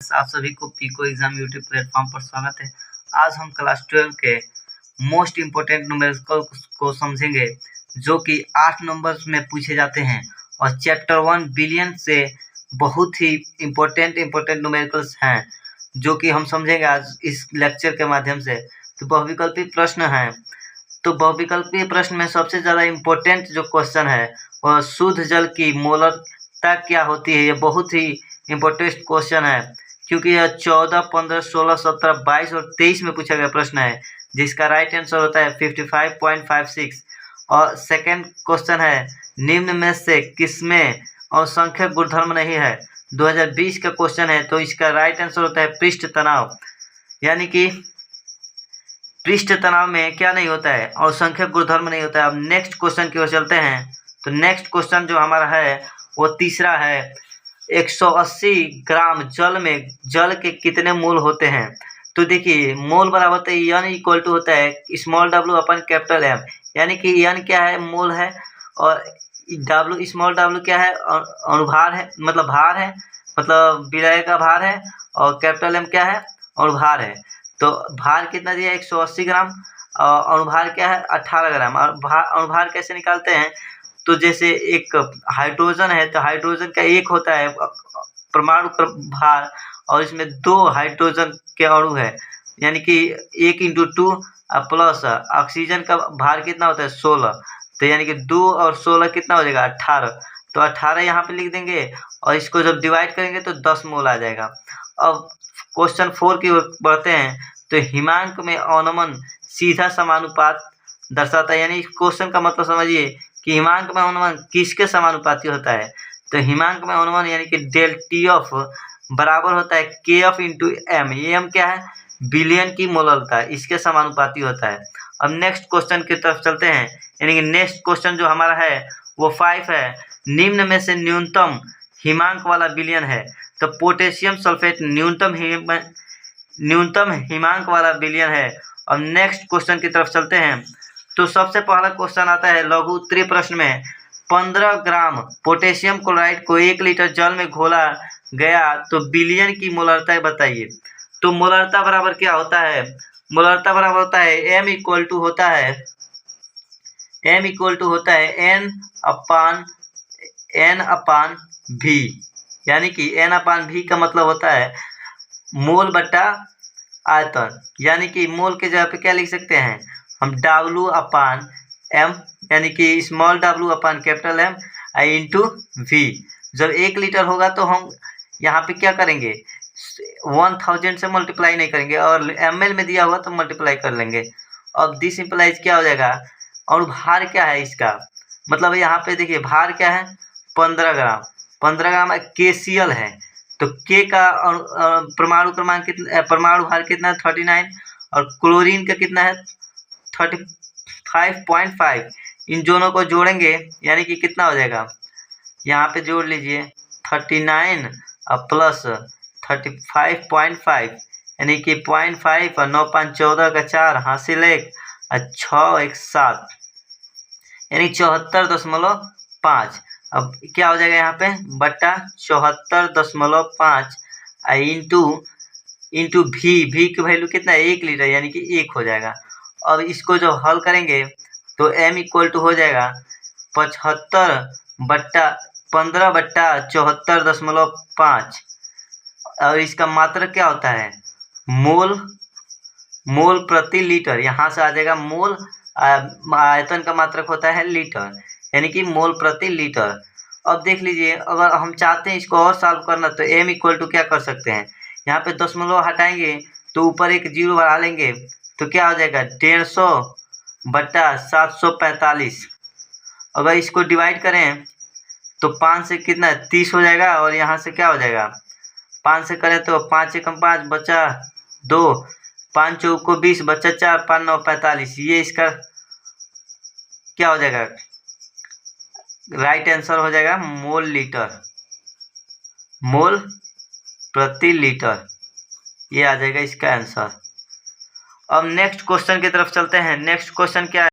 आप सभी को पीको एग्जाम यूट्यूब प्लेटफॉर्म पर स्वागत है। आज हम क्लास 12 के मोस्ट इम्पोर्टेंट न्यूमेरिकल को समझेंगे जो कि 8 नंबर्स में पूछे जाते हैं और चैप्टर 1 बिलियन से बहुत ही इम्पोर्टेंट न्यूमेरिकल्स हैं जो कि हम समझेंगे आज इस लेक्चर के माध्यम से। तो बहुविकल्पी प्रश्न हैं, तो बहुविकल्पीय प्रश्न में सबसे ज़्यादा इम्पोर्टेंट जो क्वेश्चन है वह शुद्ध जल की मोलरता क्या होती है। ये बहुत ही इम्पोर्टेंट क्वेश्चन है क्योंकि यह 14, 15, 16, 17, 22 और 23 में पूछा गया प्रश्न है जिसका राइट आंसर होता है 55.56। और सेकंड क्वेश्चन है निम्न में से किसमें असंख्यक गुणधर्म नहीं है। 2020 का क्वेश्चन है, तो इसका राइट आंसर होता है पृष्ठ तनाव, यानी कि पृष्ठ तनाव में क्या नहीं होता है, असंख्यक गुणधर्म नहीं होता है। अब नेक्स्ट क्वेश्चन की ओर चलते हैं। तो नेक्स्ट क्वेश्चन जो हमारा है वो तीसरा है 180 ग्राम जल के कितने मोल होते हैं। तो देखिए मोल बराबर होता है एन इक्वल टू होता है स्मॉल डब्ल्यू अपन कैपिटल एम, यानी कि एन क्या है मोल है और डब्ल्यू स्मॉल डब्ल्यू क्या है अणुभार है, मतलब भार है, मतलब विलय का भार है, और कैपिटल एम क्या है अणुभार है। तो भार कितना दिया 180 ग्राम और अणुभार क्या है 18 ग्राम। और अणुभार कैसे निकालते हैं, तो जैसे एक हाइड्रोजन है तो हाइड्रोजन का एक होता है परमाणु भार और इसमें 2 हाइड्रोजन के अणु है, यानी कि 1 × 2 प्लस ऑक्सीजन का भार कितना होता है 16, तो यानी कि 2 और 16 कितना हो जाएगा 18। तो 18 यहाँ पे लिख देंगे और इसको जब डिवाइड करेंगे तो 10 मोल आ जाएगा। अब क्वेश्चन 4 की ओर बढ़ते हैं। तो हिमांक में अवनमन सीधा समानुपात दर्शाता है, यानी क्वेश्चन का मतलब समझिए कि हिमांक में अवनमन किसके समानुपाती होता है। तो हिमांक में अवनमन यानी कि डेल टी ऑफ बराबर होता है के एफ इंटू एम। ये एम क्या है बिलियन की मोलरता, इसके समानुपाती होता है। अब नेक्स्ट क्वेश्चन की तरफ चलते हैं, यानी कि नेक्स्ट क्वेश्चन जो हमारा है वो 5 है निम्न में से न्यूनतम हिमांक वाला विलयन है। तो पोटेशियम सल्फेट न्यूनतम हिमांक वाला विलयन है। अब नेक्स्ट क्वेश्चन की तरफ चलते हैं। तो सबसे पहला क्वेश्चन आता है लघु उत्तरीय प्रश्न में 15 ग्राम पोटेशियम क्लोराइड को 1 लीटर जल में घोला गया तो बिलियन की मोलरता बताइए। तो मोलरता बराबर क्या होता है, मोलरता बराबर होता है एम इक्वल टू होता है एन अपान भी, यानी कि एन अपान भी का मतलब होता है मोल बटा आयतन, यानी कि मोल के जगह पे क्या लिख सकते हैं हम W अपान एम, यानी कि small w upon capital M into V. जब 1 लीटर होगा तो हम यहाँ पे क्या करेंगे 1000 से मल्टीप्लाई नहीं करेंगे और ml में दिया हुआ तो मल्टीप्लाई कर लेंगे। अब दिस इंप्लाइज क्या हो जाएगा, और भार क्या है इसका, मतलब यहाँ पे देखिए भार क्या है 15 ग्राम, 15 ग्राम KCl है। तो K का परमाणु क्रमांक कितना, परमाणु भार कितना है 39 और क्लोरीन का कितना है 35.5। इन दोनों को जोड़ेंगे यानी कि कितना हो जाएगा, यहाँ पे जोड़ लीजिए 39 प्लस 35.5 यानी कि 0.5 और 9 5 14 का 4 हासिल 1 और 6 1 7 यानी 74.5। अब क्या हो जाएगा यहाँ पे बट्टा 74.5 इंटू भी की वैल्यू कितना है 1 लीटर, यानी कि 1 हो जाएगा। अब इसको जब हल करेंगे तो m इक्वल टू हो जाएगा 15/74.5 और इसका मात्रक क्या होता है मोल प्रति लीटर। यहाँ से आ जाएगा मोल, आयतन का मात्रक होता है लीटर, यानी कि मोल प्रति लीटर। अब देख लीजिए अगर हम चाहते हैं इसको और सॉल्व करना तो m इक्वल टू क्या कर सकते हैं, यहाँ पे दशमलव हटाएंगे तो ऊपर एक 0 बढ़ा लेंगे तो क्या हो जाएगा 150/745। अगर इसको डिवाइड करें तो 5 से कितना 30 हो जाएगा और यहाँ से क्या हो जाएगा 5 से करें तो 5 × 5 बचा 2, 5 चौको 20 बचा 4, 5 9 45। ये इसका क्या हो जाएगा राइट आंसर हो जाएगा मोल प्रति लीटर, ये आ जाएगा इसका आंसर। अब नेक्स्ट क्वेश्चन की तरफ चलते हैं। नेक्स्ट क्वेश्चन क्या है।